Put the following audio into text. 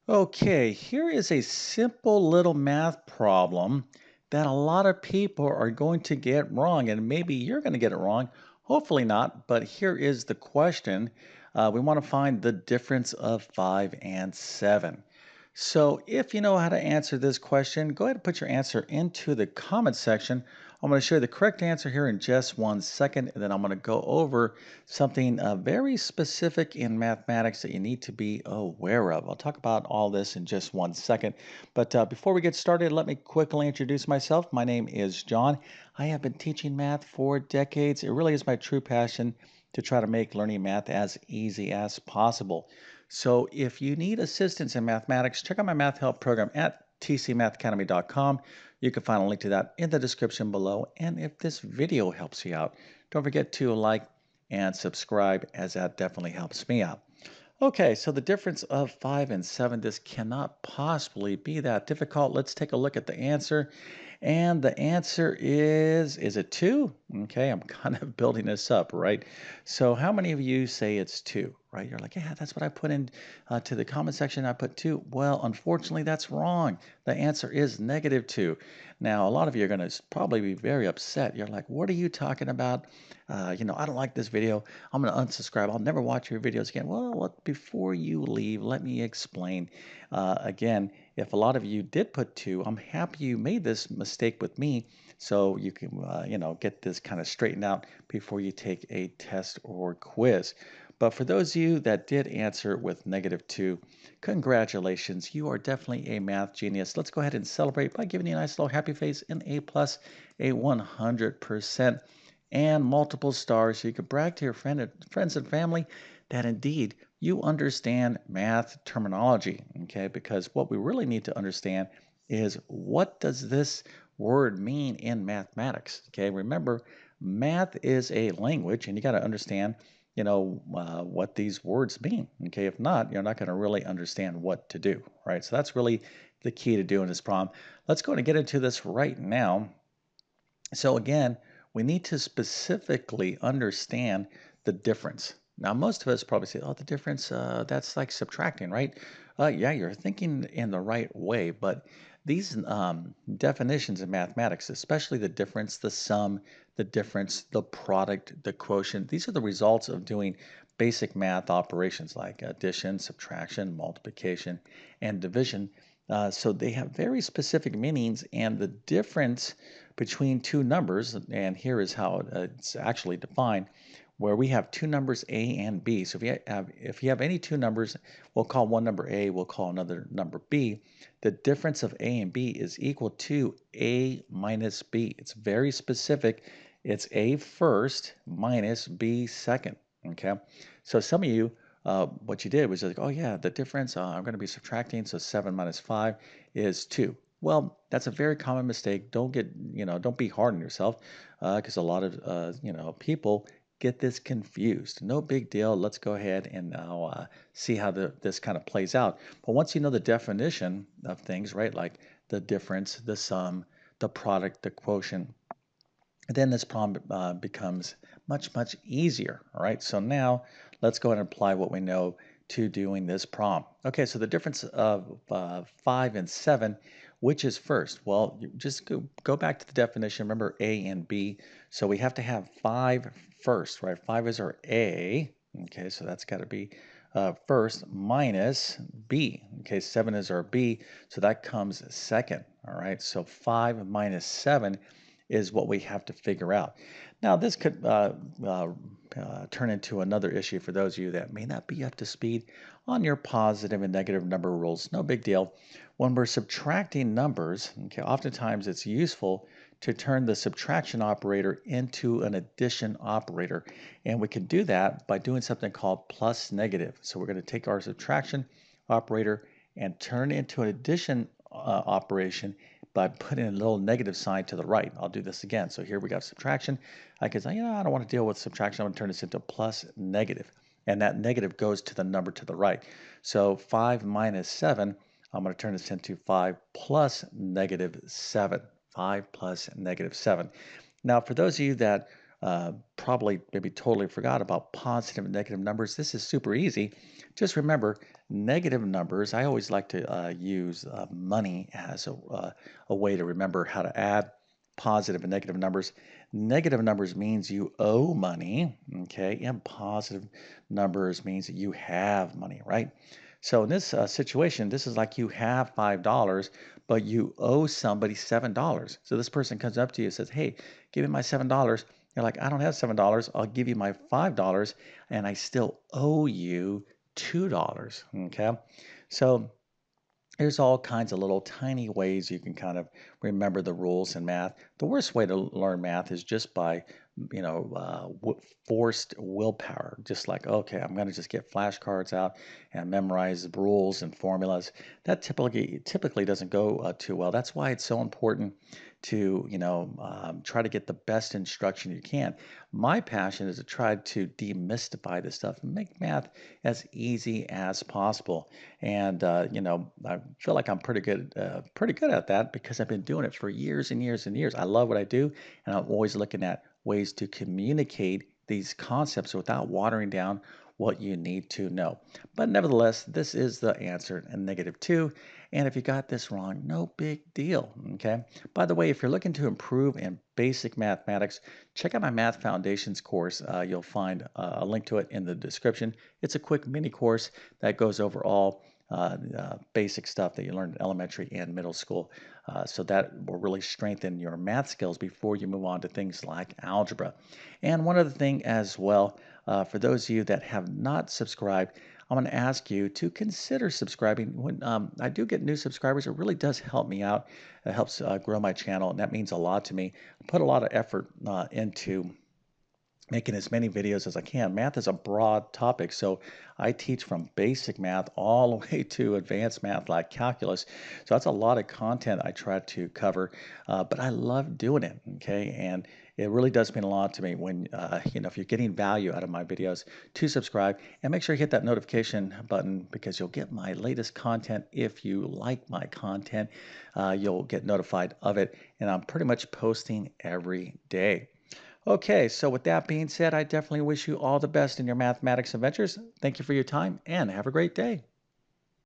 Okay, here is a simple little math problem that a lot of people are going to get wrong, and maybe you're going to get it wrong. Hopefully not, but here is the question. We want to find the difference of 5 and 7. So if you know how to answer this question, go ahead and put your answer into the comment section. I'm going to show you the correct answer here in just 1 second, and then I'm going to go over something very specific in mathematics that you need to be aware of. I'll talk about all this in just 1 second. But before we get started, let me quickly introduce myself. My name is John. I have been teaching math for decades. It really is my true passion to try to make learning math as easy as possible. So if you need assistance in mathematics, check out my math help program at tcmathacademy.com. You can find a link to that in the description below. And if this video helps you out, don't forget to like and subscribe, as that definitely helps me out. Okay, so the difference of 5 and 7, this cannot possibly be that difficult. Let's take a look at the answer. And the answer is it 2? Okay, I'm kind of building this up, right? So how many of you say it's 2, right? You're like, yeah, that's what I put in to the comment section. I put 2. Well, unfortunately, that's wrong. The answer is -2. Now, a lot of you are going to probably be very upset. You're like, what are you talking about? I don't like this video. I'm going to unsubscribe. I'll never watch your videos again. Well, look, before you leave, let me explain. Again, if a lot of you did put 2, I'm happy you made this mistake with me so you can, get this kind of straightened out before you take a test or quiz. But for those of you that did answer with -2, congratulations. You are definitely a math genius. Let's go ahead and celebrate by giving you a nice little happy face, an A plus, a 100%, and multiple stars. So you can brag to your friends and family that indeed you understand math terminology, okay? Because what we really need to understand is, what does this word mean in mathematics, okay? Remember, math is a language, and you got to understand, what these words mean, okay? If not, you're not going to really understand what to do, right? So that's really the key to doing this problem. Let's go and get into this right now. So again, we need to specifically understand the difference. Now, most of us probably say, oh, the difference, that's like subtracting, right? Yeah, you're thinking in the right way, but these definitions in mathematics, especially the difference, the sum, the difference, the product, the quotient, these are the results of doing basic math operations like addition, subtraction, multiplication, and division. So they have very specific meanings, and the difference between two numbers, and here is how it's actually defined, where we have two numbers A and B. So if you have any two numbers, we'll call one number A, we'll call another number B. The difference of A and B is equal to A minus B. It's very specific. It's A first minus B second. Okay, so some of you, what you did was like, oh yeah, the difference, I'm going to be subtracting, so 7 minus 5 is 2. Well, that's a very common mistake. Don't be hard on yourself, because a lot of, people get this confused. No big deal. Let's go ahead and now see how this kind of plays out. But once you know the definition of things, right, like the difference, the sum, the product, the quotient, then this problem becomes much, much easier. All right, so now let's go ahead and apply what we know to doing this problem. Okay, so the difference of 5 and 7, which is first? Well, you just go back to the definition. Remember A and B. So we have to have 5 first, right? 5 is our A. Okay, so that's got to be first minus B. Okay, 7 is our B, so that comes second. All right, so 5 minus 7 is what we have to figure out. Now, this could turn into another issue for those of you that may not be up to speed on your positive and negative number rules. No big deal. When we're subtracting numbers, okay, oftentimes it's useful to turn the subtraction operator into an addition operator. And we can do that by doing something called plus negative. So we're going to take our subtraction operator and turn it into an addition operation by putting a little negative sign to the right. I'll do this again. So here we got subtraction. I can say, I don't want to deal with subtraction. I'm going to turn this into plus negative. And that negative goes to the number to the right. So 5 minus 7, I'm going to turn this into 5 plus -7. 5 plus -7. Now, for those of you that probably maybe totally forgot about positive and negative numbers. This is super easy. Just remember negative numbers. I always like to use money as a way to remember how to add positive and negative numbers. Negative numbers means you owe money, okay, and positive numbers means that you have money, right? So in this situation, this is like you have $5, but you owe somebody $7. So this person comes up to you and says, "Hey, give me my $7." You're like, "I don't have $7. I'll give you my $5, and I still owe you $2." Okay, so there's all kinds of little tiny ways you can kind of remember the rules in math. The worst way to learn math is just by, forced willpower. Just like, okay, I'm going to just get flashcards out and memorize the rules and formulas. That typically doesn't go too well. That's why it's so important to, try to get the best instruction you can. My passion is to try to demystify this stuff and make math as easy as possible. And I feel like I'm pretty good at that because I've been doing it for years and years and years. I love what I do, and I'm always looking at ways to communicate these concepts without watering down what you need to know. But nevertheless, this is the answer, a -2. And if you got this wrong, no big deal. Okay. By the way, if you're looking to improve in basic mathematics, check out my Math Foundations course. You'll find a link to it in the description. It's a quick mini course that goes over all basic stuff that you learn in elementary and middle school. So that will really strengthen your math skills before you move on to things like algebra. And one other thing as well, for those of you that have not subscribed, I'm going to ask you to consider subscribing. When I do get new subscribers, it really does help me out. It helps grow my channel, and that means a lot to me. I put a lot of effort into making as many videos as I can. Math is a broad topic, so I teach from basic math all the way to advanced math like calculus. So that's a lot of content I try to cover, but I love doing it. Okay, and it really does mean a lot to me when if you're getting value out of my videos, to subscribe and make sure you hit that notification button because you'll get my latest content. If you like my content, you'll get notified of it, and I'm pretty much posting every day. Okay, so with that being said, I definitely wish you all the best in your mathematics adventures. Thank you for your time and have a great day.